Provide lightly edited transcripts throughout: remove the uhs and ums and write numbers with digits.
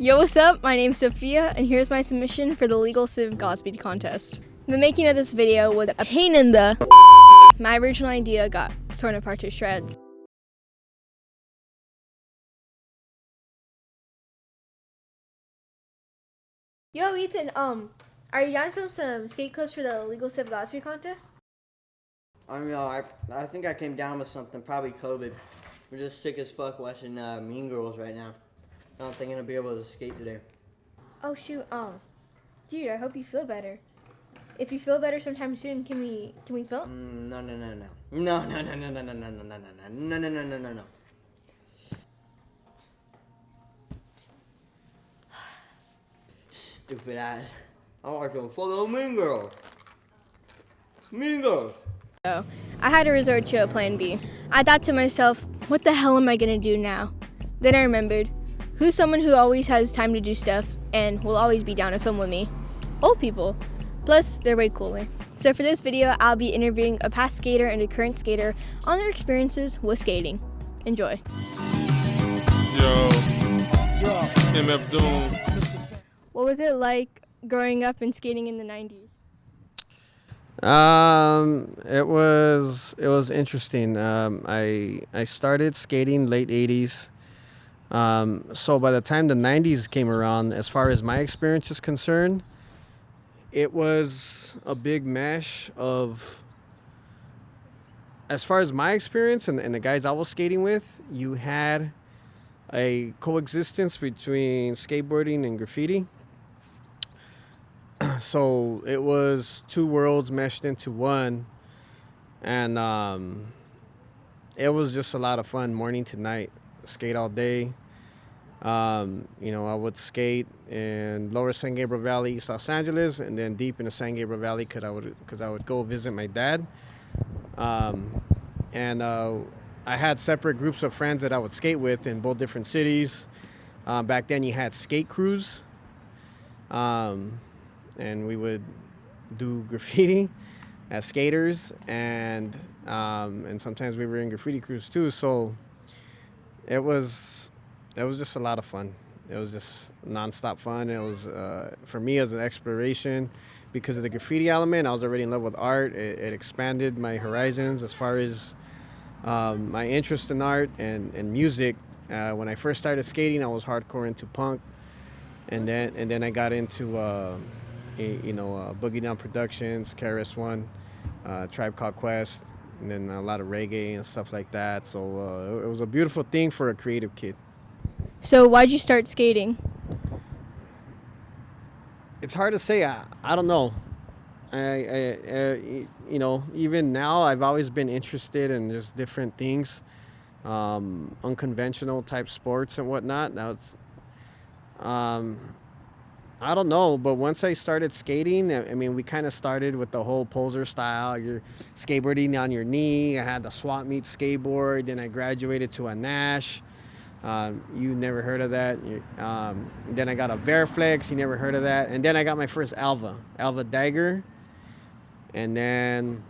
Yo, what's up? My name's Sophia, and here's my submission for the Legal Civ Godspeed contest. The making of this video was a pain in the My original idea got torn apart to shreds. Yo, Ethan, are you down to film some skate clips for the Legal Civ Godspeed contest? I think I came down with something, probably COVID. We're just sick as fuck watching Mean Girls right now. I don't think I'm gonna be able to skate today. Oh shoot, dude, I hope you feel better. If you feel better sometime soon, can we film? No. Stupid ass. I want to follow Mean Girls. Mean Girls. So, I had to resort to a plan B. I thought to myself, what the hell am I gonna do now? Then I remembered, who's someone who always has time to do stuff and will always be down to film with me? Old people. Plus, they're way cooler. So for this video, I'll be interviewing a past skater and a current skater on their experiences with skating. Enjoy. Yo. MF Doom. What was it like growing up and skating in the 90s? It was interesting. I started skating late 80s. So by the time the 90s came around, as far as my experience is concerned, it was a big mesh of, as far as my experience and the guys I was skating with, you had a coexistence between skateboarding and graffiti. So it was two worlds meshed into one, and it was just a lot of fun, morning to night, skate all day. I would skate in Lower San Gabriel Valley, East Los Angeles, and then deep in the San Gabriel Valley because I would go visit my dad. I had separate groups of friends that I would skate with in both different cities. Back then you had skate crews, and we would do graffiti as skaters, and sometimes we were in graffiti crews too. So it was just a lot of fun. It was just nonstop fun. It was, for me, as an exploration, because of the graffiti element. I was already in love with art. It expanded my horizons as far as my interest in art and music. When I first started skating, I was hardcore into punk, and then I got into Boogie Down Productions, KRS-One, Tribe Called Quest, and then a lot of reggae and stuff like that. So it was a beautiful thing for a creative kid. So why'd you start skating? It's hard to say. I don't know. Even now, I've always been interested in just different things, unconventional type sports and whatnot. Now it's, I don't know, but once I started skating, I mean, we kind of started with the whole poser style. You're skateboarding on your knee. I had the swap meet skateboard. Then I graduated to a Nash. You never heard of that. Then I got a Veriflex. You never heard of that. And then I got my first Alva Dagger. And then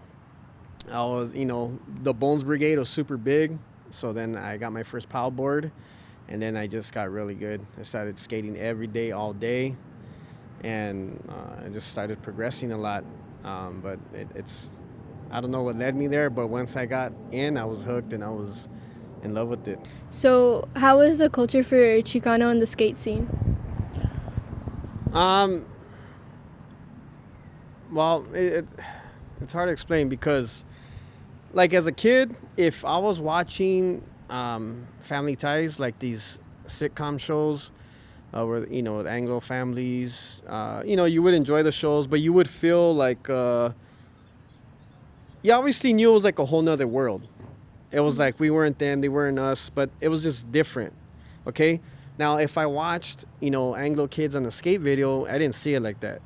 I was, the Bones Brigade was super big. So then I got my first POW board. And then I just got really good. I started skating every day, all day. And I just started progressing a lot. But it's, I don't know what led me there. But once I got in, I was hooked and I was in love with it. So how is the culture for Chicano in the skate scene? Well, it's hard to explain because, like, as a kid, if I was watching Family Ties, like these sitcom shows where, with Anglo families, you would enjoy the shows, but you would feel like you obviously knew it was like a whole nother world. It was like we weren't them, they weren't us, but it was just different, okay? Now, if I watched, Anglo kids on the skate video, I didn't see it like that.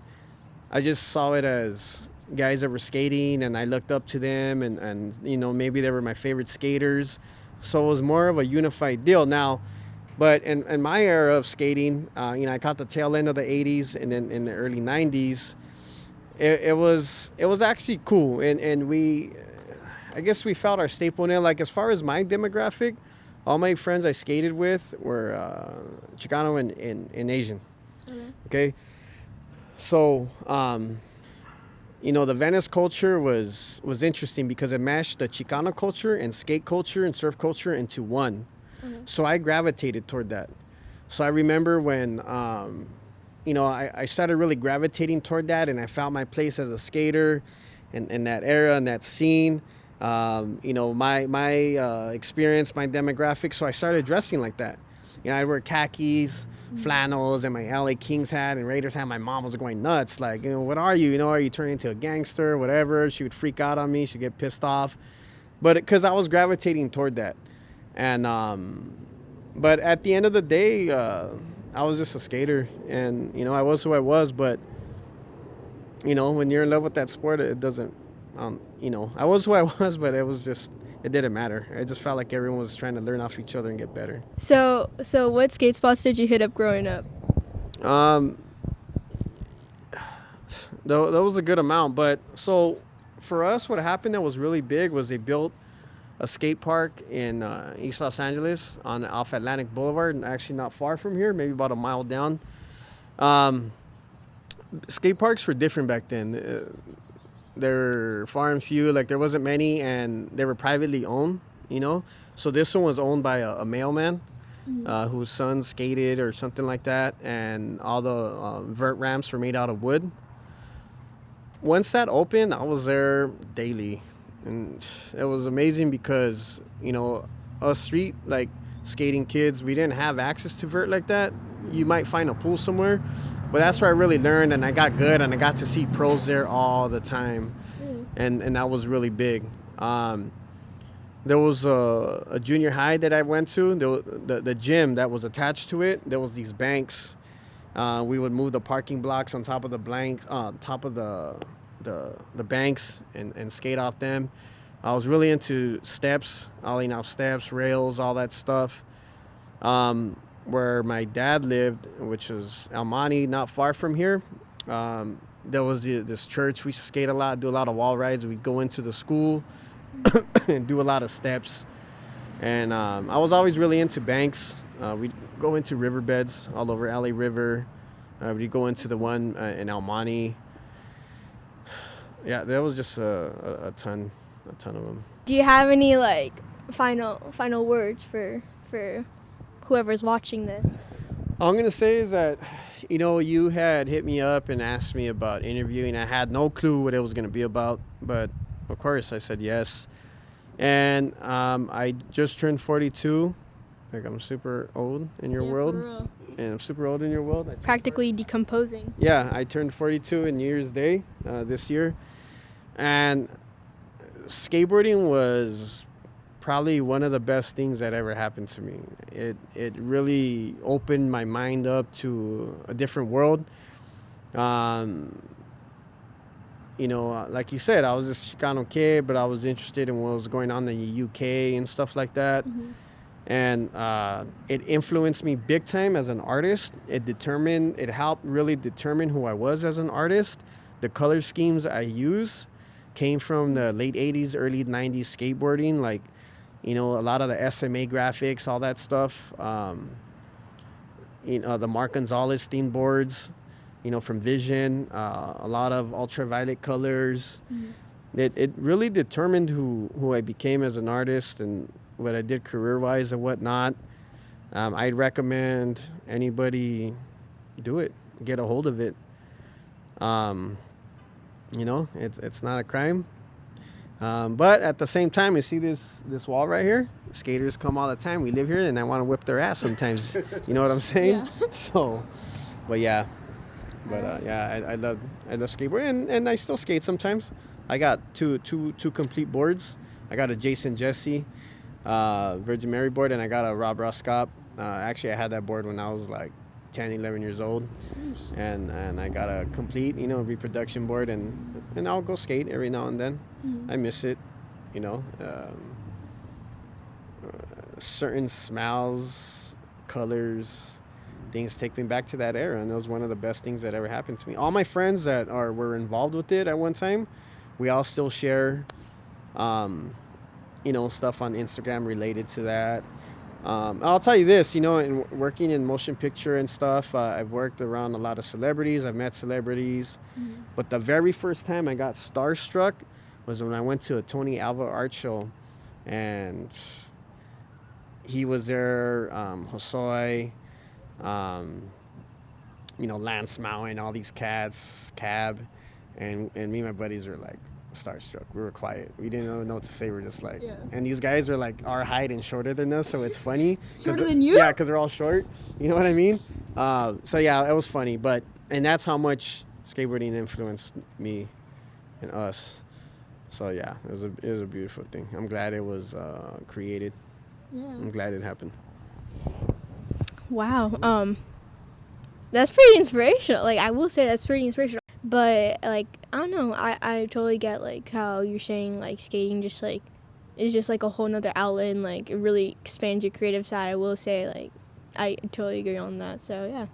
I just saw it as guys that were skating, and I looked up to them, and maybe they were my favorite skaters. So it was more of a unified deal. Now, but in my era of skating, I caught the tail end of the 80s and then in the early 90s. It was actually cool, and we, I guess we felt our staple in it. Like, as far as my demographic, all my friends I skated with were Chicano and Asian. Okay. So, the Venice culture was interesting because it mashed the Chicano culture and skate culture and surf culture into one. So I gravitated toward that. So I remember when, I started really gravitating toward that, and I found my place as a skater in that era and that scene. My experience, my demographic. So I started dressing like that. I'd wear khakis, flannels, and my LA Kings hat and Raiders hat. My mom was going nuts. Like, what are you? Are you turning into a gangster, whatever? She would freak out on me. She'd get pissed off. But because I was gravitating toward that. And, but at the end of the day, I was just a skater. And, I was who I was. But, when you're in love with that sport, it doesn't, I was who I was, but it didn't matter. I just felt like everyone was trying to learn off each other and get better. So what skate spots did you hit up growing up? That was a good amount. But so for us, what happened that was really big was they built a skate park in East Los Angeles off Atlantic Boulevard, actually not far from here, maybe about a mile down. Skate parks were different back then. They're far and few, like there wasn't many, and they were privately owned, So this one was owned by a mailman whose son skated or something like that, and all the vert ramps were made out of wood. Once that opened, I was there daily, and it was amazing because, us street, like skating kids, we didn't have access to vert like that. You might find a pool somewhere. But that's where I really learned, and I got good, and I got to see pros there all the time, and that was really big. There was a junior high that I went to. The gym that was attached to it, there was these banks. We would move the parking blocks on top of the the banks and skate off them. I was really into steps, ollie off steps, rails, all that stuff. Where my dad lived, which was El Monte, not far from here, there was this church. We used to skate a lot, do a lot of wall rides. We'd go into the school and do a lot of steps. And I was always really into banks. We'd go into riverbeds all over LA River. We'd go into the one in El Monte. Yeah, there was just a ton of them. Do you have any final words for whoever's watching this? All I'm going to say is that, you had hit me up and asked me about interviewing. I had no clue what it was going to be about, but of course I said yes. And I just turned 42. Like, I'm super old in your world. For real. And I'm super old in your world. Practically decomposing. Yeah, I turned 42 in New Year's Day this year. And skateboarding was probably one of the best things that ever happened to me. It really opened my mind up to a different world. Like you said, I was this Chicano kid, but I was interested in what was going on in the UK and stuff like that. And it influenced me big time as an artist. It helped really determine who I was as an artist. The color schemes I use came from the late 80s, early 90s skateboarding, like, a lot of the SMA graphics, all that stuff. The Mark Gonzalez themed boards, from Vision, a lot of ultraviolet colors. It really determined who I became as an artist and what I did career-wise and whatnot. I'd recommend anybody do it, get a hold of it. It's not a crime. But at the same time, you see this wall right here? Skaters come all the time. We live here, and I want to whip their ass sometimes. You know what I'm saying? Yeah. So, but yeah. I love skateboarding, and I still skate sometimes. I got two complete boards. I got a Jason Jesse Virgin Mary board, and I got a Rob Roskop. Actually, I had that board when I was like 10, 11 years old. And I got a complete, reproduction board, and I'll go skate every now and then. I miss it, certain smells, colors, things take me back to that era, and that was one of the best things that ever happened to me. All my friends that were involved with it at one time, we all still share, stuff on Instagram related to that. I'll tell you this, in working in motion picture and stuff, I've worked around a lot of celebrities. I've met celebrities, but the very first time I got starstruck was when I went to a Tony Alva art show, and he was there, Josoi, um, Lance Mountain, all these cats, Cab, and me and my buddies were like starstruck. We were quiet. We didn't know what to say. We are just like, Yeah. and these guys are like our height and shorter than us, so it's funny. Shorter than you? Yeah, because they're all short. You know what I mean? So yeah, it was funny, and that's how much skateboarding influenced me and us. So yeah, it was a beautiful thing. I'm glad it was created. Yeah. I'm glad it happened. Wow. That's pretty inspirational. Like, I will say that's pretty inspirational. But, like, I don't know. I totally get, like, how you're saying, like, skating just, like, is just, like, a whole nother outlet and, like, it really expands your creative side. I will say, like, I totally agree on that. So, yeah.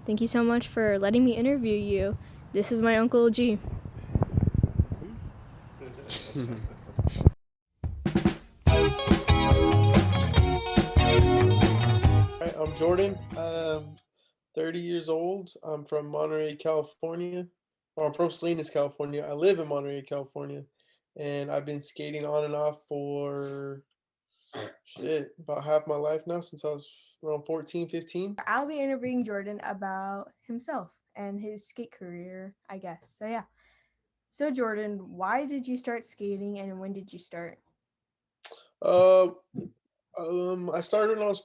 Thank you so much for letting me interview you. This is my Uncle G. Hi, I'm Jordan. 30 years old. I'm from Monterey, California. Or I'm from Salinas, California. I live in Monterey, California. And I've been skating on and off for about half my life now, since I was around 14, 15. I'll be interviewing Jordan about himself and his skate career, I guess. So, yeah. So, Jordan, why did you start skating and when did you start? Uh, I started when I was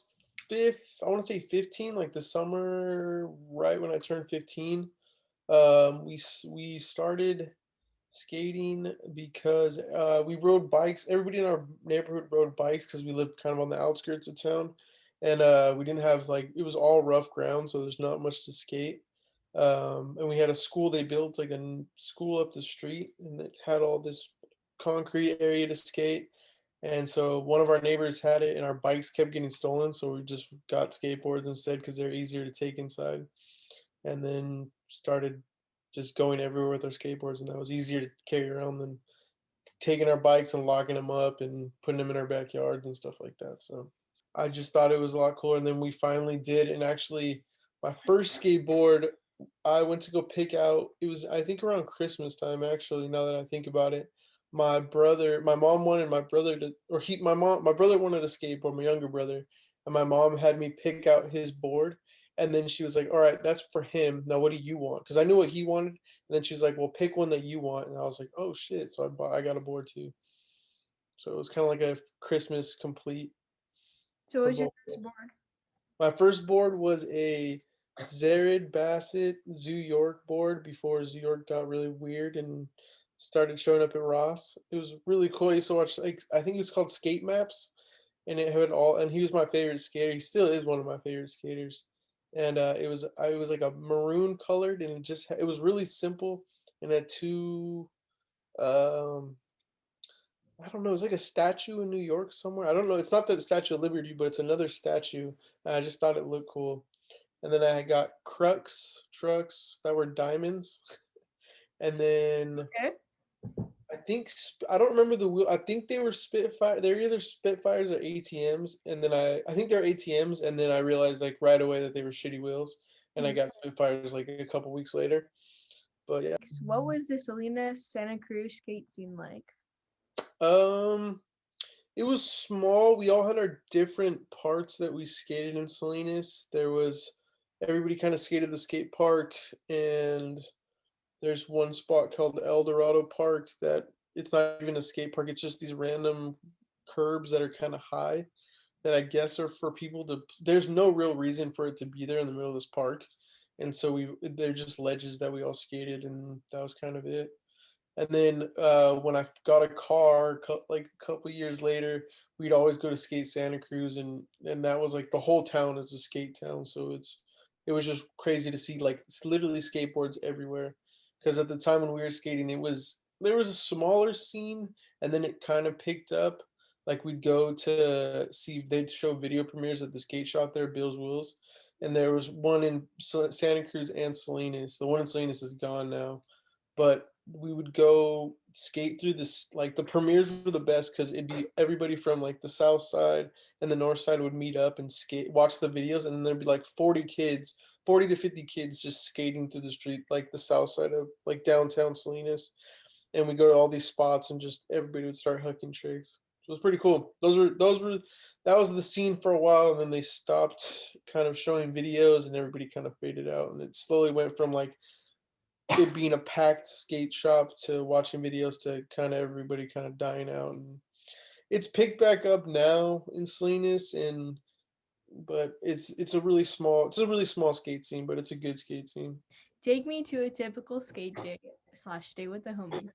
I want to say 15, like the summer right when I turned 15. We started skating because we rode bikes. Everybody in our neighborhood rode bikes because we lived kind of on the outskirts of town, and we didn't have, like, it was all rough ground, so there's not much to skate. And we had a school they built, like school up the street, and it had all this concrete area to skate. And so one of our neighbors had it, and our bikes kept getting stolen, so we just got skateboards instead because they're easier to take inside. And then started just going everywhere with our skateboards, and that was easier to carry around than taking our bikes and locking them up and putting them in our backyards and stuff like that. So I just thought it was a lot cooler, and then we finally did. And actually, my first skateboard, I went to go pick out. It was, I think, around Christmas time. Actually, now that I think about it, my mom wanted my brother to, or my brother wanted a skateboard, my younger brother, and my mom had me pick out his board. And then she was like, "All right, that's for him. Now, what do you want?" Because I knew what he wanted. And then she's like, "Well, pick one that you want." And I was like, "Oh shit!" So I got a board too. So it was kind of like a Christmas complete So, what for was your both. first board? My first board was a Zared Bassett Zoo York board before Zoo York got really weird and started showing up at Ross. It was really cool. I used to watch, like, I think it was called Skate Maps, and it had all. And he was my favorite skater. He still is one of my favorite skaters. And it was like a maroon colored, and it was really simple, and had two um I don't know. It's like a statue in New York somewhere. I don't know. It's not the Statue of Liberty, but it's another statue. And I just thought it looked cool. And then I got Crux trucks that were diamonds. And then Okay. I don't remember the wheel. I think they were Spitfire. They're either Spitfires or ATMs. And then I think they're ATMs. And then I realized, like, right away that they were shitty wheels. And I got Spitfires like a couple weeks later. But yeah. What was the Salinas Santa Cruz skate scene like? Um, It was small. We all had our different parts that we skated in Salinas. Everybody kind of skated the skate park, and there's one spot called El Dorado Park that it's not even a skate park. It's just these random curbs that are kind of high that I guess are for people to. There's no real reason for it to be there in the middle of this park, and so they're just ledges that we all skated, and that was kind of it. And then when I got a car, like a couple years later, we'd always go to Skate Santa Cruz, and that was like the whole town is a skate town. So it was just crazy to see, like, it's literally skateboards everywhere. Because at the time when we were skating, there was a smaller scene, and then it kind of picked up. Like, we'd go to see, they'd show video premieres at the skate shop there, Bill's Wheels, and there was one in Santa Cruz and Salinas. The one in Salinas is gone now, but we would go skate through this, like the premieres were the best because it'd be everybody from like the south side and the north side would meet up and skate, watch the videos, and then there'd be like 40 kids, 40 to 50 kids just skating through the street, like the south side of like downtown Salinas. And we go to all these spots and just everybody would start hucking tricks. So it was pretty cool. That was the scene for a while, and then they stopped kind of showing videos and everybody kind of faded out, and it slowly went from like it being a packed skate shop to watching videos to kind of everybody kind of dying out. And it's picked back up now in Salinas, and but it's a really small skate scene, but it's a good skate scene. Take me to a typical skate day slash day with the homie.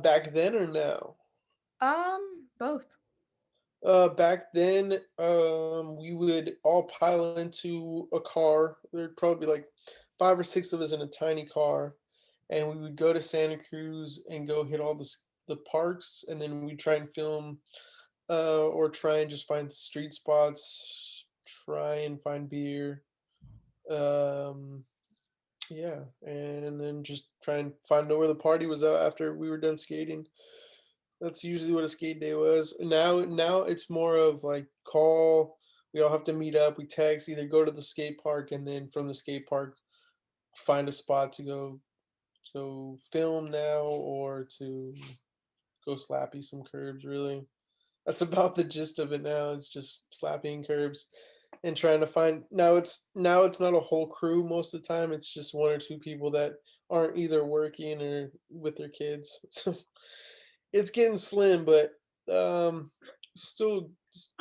Back then or now? Both. Back then, we would all pile into a car. There'd probably be like 5 or 6 of us in a tiny car, and we would go to Santa Cruz and go hit all the parks, and then we'd try and film, or try and just find street spots, try and find beer, um, yeah, and then just try and find out where the party was at after we were done skating. That's usually what a skate day was. Now it's more of like call. We all have to meet up. We text, either go to the skate park, and then from the skate park find a spot to go film now, or to go slappy some curbs. Really, that's about the gist of it now. It's just slapping curbs and trying to find. Now it's not a whole crew most of the time. It's just 1 or 2 people that aren't either working or with their kids. So it's getting slim, but still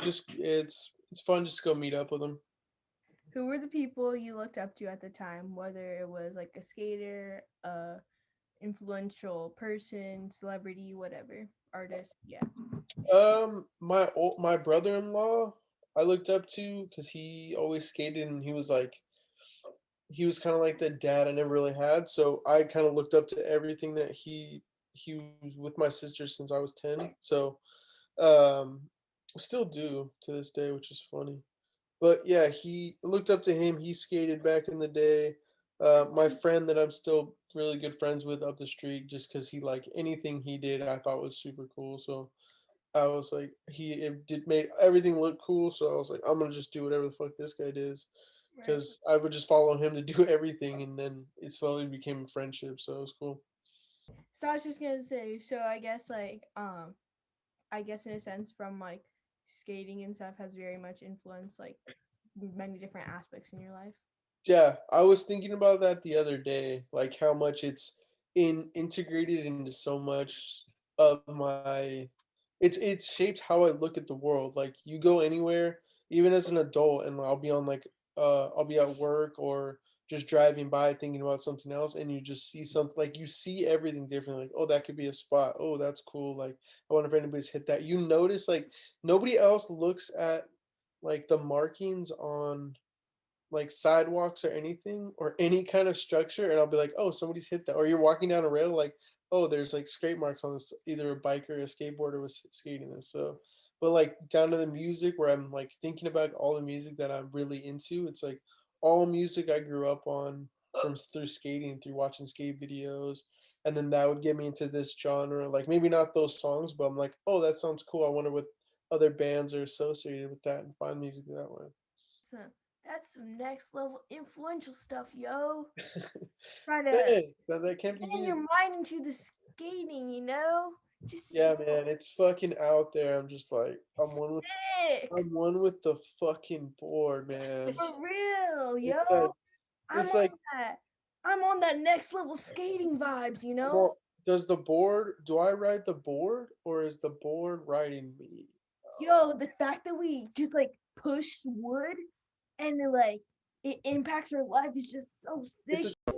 just it's fun just to go meet up with them. Who were the people you looked up to at the time? Whether it was like a skater, a influential person, celebrity, whatever, artist. Yeah. My brother-in-law I looked up to because he always skated, and he was kind of like the dad I never really had. So I kind of looked up to everything that he was with my sister since I was 10. So um still do to this day, which is funny. But yeah, he looked up to him. He skated back in the day. My friend that I'm still really good friends with up the street, just because he like anything he did, I thought was super cool. So I was like, it did make everything look cool. So I was like, I'm gonna just do whatever the fuck this guy does, Right. because I would just follow him to do everything, and then it slowly became a friendship. So it was cool. So I was just gonna say, so I guess like I guess in a sense from like skating and stuff has very much influenced like many different aspects in your life. Yeah, I was thinking about that the other day, like how much it's integrated into so much of my it's shaped how I look at the world. Like you go anywhere, even as an adult, and I'll be on like I'll be at work or just driving by thinking about something else, and you just see something, like you see everything differently. Like, oh, that could be a spot. Oh, that's cool. Like I wonder if anybody's hit that. You notice like nobody else looks at like the markings on like sidewalks or anything or any kind of structure, and I'll be like, oh, somebody's hit that. Or you're walking down a rail, like, oh, there's like scrape marks on this, either a biker or a skateboarder was skating this. So but like down to the music, where I'm like thinking about all the music that I'm really into, it's like all music I grew up on from through skating, through watching skate videos, and then that would get me into this genre. Like maybe not those songs, but I'm like, oh, that sounds cool. I wonder what other bands are associated with that, and find music that way. So that's some next level influential stuff, yo. Try to Hey, that can't be getting me. your mind into the skating, you know? Just Yeah, man, it's fucking out there. I'm just like, sick. I'm one with the fucking board, man. For real, yo. It's like, I'm it's on like, that. I'm on that next level skating vibes, you know? well, do I ride the board, or is the board riding me? Yo, the fact that we just like push wood and it impacts our life is just so Get sick. the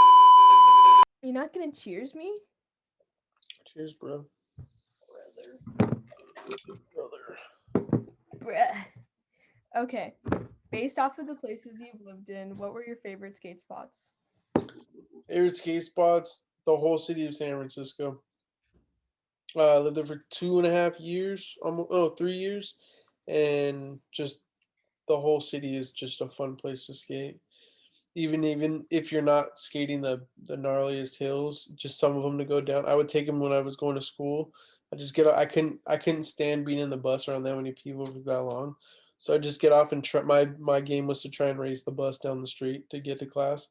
You're not gonna cheers me? cheers, bro. Brother. Bruh. Okay. Based off of the places you've lived in, what were your favorite skate spots? Favorite skate spots, the whole city of San Francisco. I lived there for 2.5 years, almost, oh, 3 years, and just the whole city is just a fun place to skate. even if you're not skating the gnarliest hills, just some of them to go down. I would take them when I was going to school. I just get I couldn't stand being in the bus around that many people for that long, so I just get off and try. My game was to try and race the bus down the street to get to class,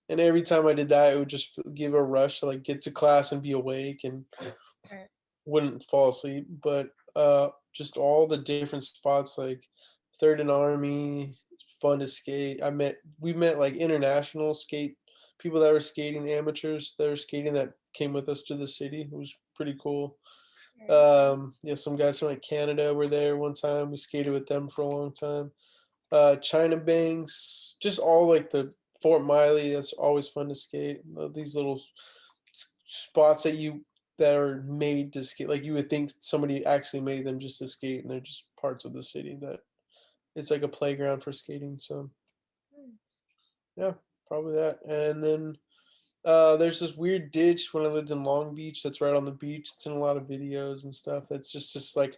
and every time I did that, it would just give a rush to like get to class and be awake and Right. wouldn't fall asleep. But just all the different spots like Third and Army, fun to skate. We met like international skate people that were skating, amateurs that were skating that came with us to the city. It was pretty cool. Yeah, some guys from like Canada were there one time. We skated with them for a long time. China Banks, just all like the Fort Miley. That's always fun to skate. These little spots that are made to skate. Like you would think somebody actually made them just to skate, and they're just parts of the city that it's like a playground for skating. So yeah, probably that. And then there's this weird ditch when I lived in Long Beach that's right on the beach. It's in a lot of videos and stuff. That's just this like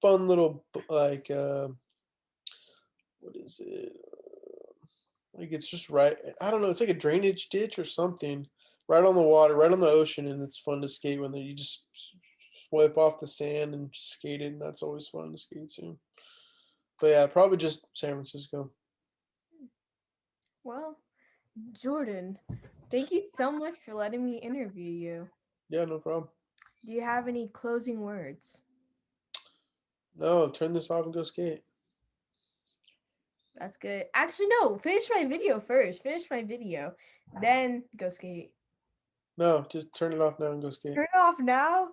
fun little like what is it? Like it's just right. I don't know. It's like a drainage ditch or something, right on the water, right on the ocean, and it's fun to skate when you just swipe off the sand and just skate it. And that's always fun to skate too. But yeah, probably just San Francisco. Well, Jordan, thank you so much for letting me interview you. Yeah, no problem. Do you have any closing words? No, turn this off and go skate. That's good. Actually, no, finish my video first. Finish my video, then go skate. No, just turn it off now and go skate. Turn it off now?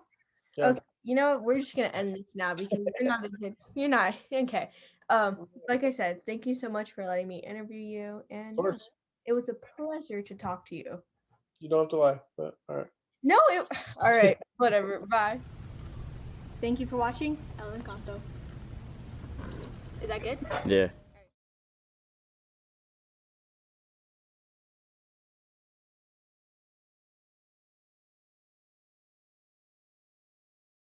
Yeah. Okay, you know what? We're just gonna end this now because you're not a kid. You're not. Okay. Like I said, thank you so much for letting me interview you. And Of course. it was a pleasure to talk to you. You don't have to lie, but all right. No, all right, whatever. Bye. Thank you for watching El Encanto. Is that good? Yeah.